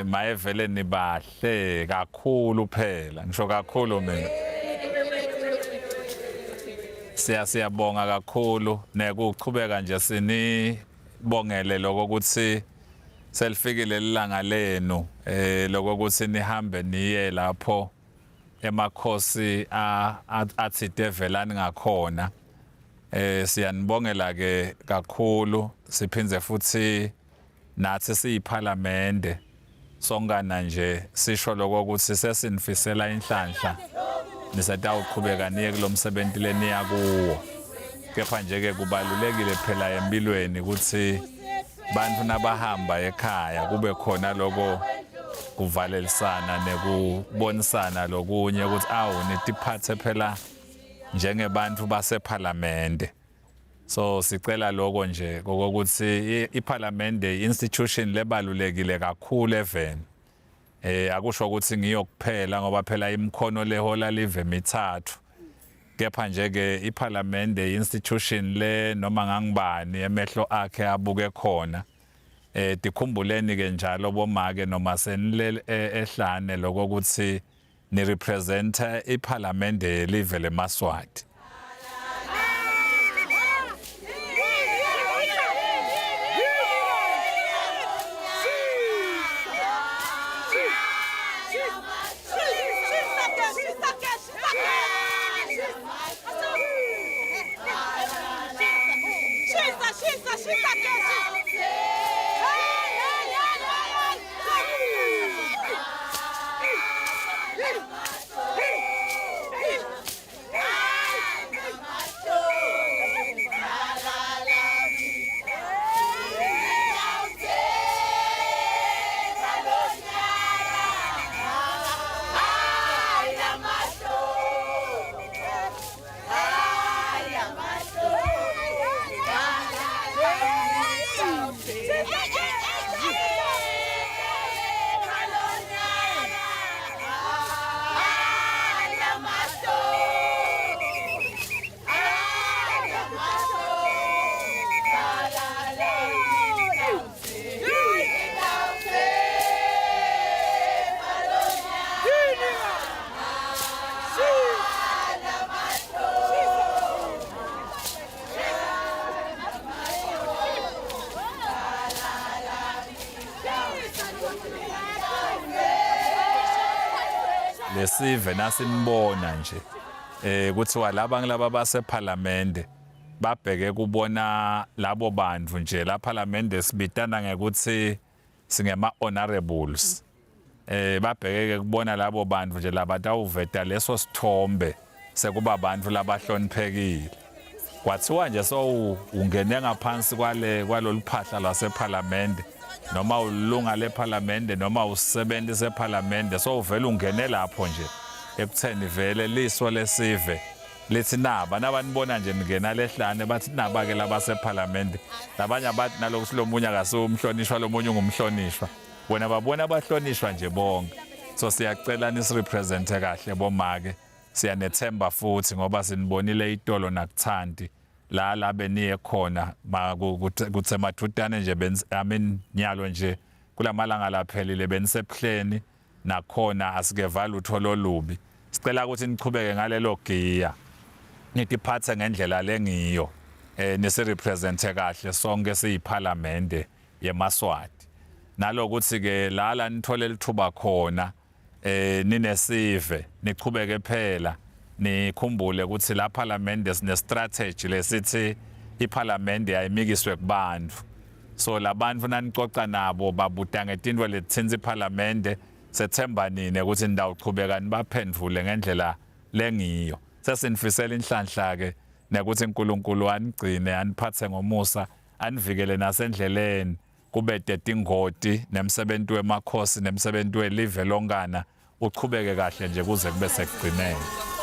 maye vele nibahle kakhulu phela ngisho kakhulu mina siyabonga kakhulu nekuchubeka nje sinibongele lokuthi selifikile lilanga lenu lokuthi nihambe niye lapho emakhosi athi develani ngakhona siyanibongela ke kakhulu siphindze futhi nathi siyiphalamende songana nje sisho lokuthi sesinifisela inhlanhla nisatawuqhubeka niye kulomsebenzi leniya kuwo kepha nje ke kubalulekile phela empilweni ukuthi bantu nabahamba ekhaya kube khona lokho kuvalelisana nekubonisana lokunye ukuthi nitiphathe phela njengebantu basephalamende so sicela lokho nje kokuthi iphalamende institution lebalulekile kakhulu even akusho ukuthi ngiyokuphela ngoba phela imkhono lehola live mithathu kepha nje ke iphalamende institution le noma ngangibani emehlo akhe abuke khona dikhumbuleni ke njalo bomake noma senile ehlane lokuthi ni represent iphalamende live leMaswati lesive nasinibona nje kuthiwa laba basephalamende babheke kubona labo bantu nje la phalamende sibitana ngekuthi singema honorables babheke ke kubona labo bantu nje labatawuveta leso sithombe sekuba abantu labahloniphekile kwathiwa nje ungene ngaphansi kwaloluphahla lwasephalamende noma ulunga lephalamende noma usebenza sephalamende uvela ungene lapho nje ekutheni vele liso lesive lithi nabanibona nje ngena lehlane bathi naba ke labasephalamende labanye abathi nalokuthi lomunye akasumhlonishwa lomunye ungumhlonishwa wena babona abahlonishwa nje bonke so siyacela nisirepresente kahle bomake siyanethemba futhi ngoba sinibonile itolo nakuthandi la beniye khona kuthe mathutane nje nyalo nje kulamalanga laphelile benisephhleni nakhona asikevala utholo olubi sicela ukuthi nichubeke ngalelo giya nitiphathe ngendlela lengiyo nisirepresente kahle sonke siyiphalamende yeMaswati nalokuthi ke la nithole lithuba khona ninesive nichubeke phela nikhumbule ukuthi la phalamende sine strategy lesithi iphalamende ayimikiswe kubantu so labantu nanicoca nabo babuda ngetinto lethenza iphalamende sethemba nini ukuthi ndawuchubeka nibaphendvule ngendlela lengiyo sesinifisela inhlanhla ke nekuthi uNkulunkulu anigcine aniphathe ngomusa anivikele nasendleleni kube dedingoti nemsebenzi wemakhosi nemsebenzi welive longana uchubeke kahle nje kuze kube sekugcineni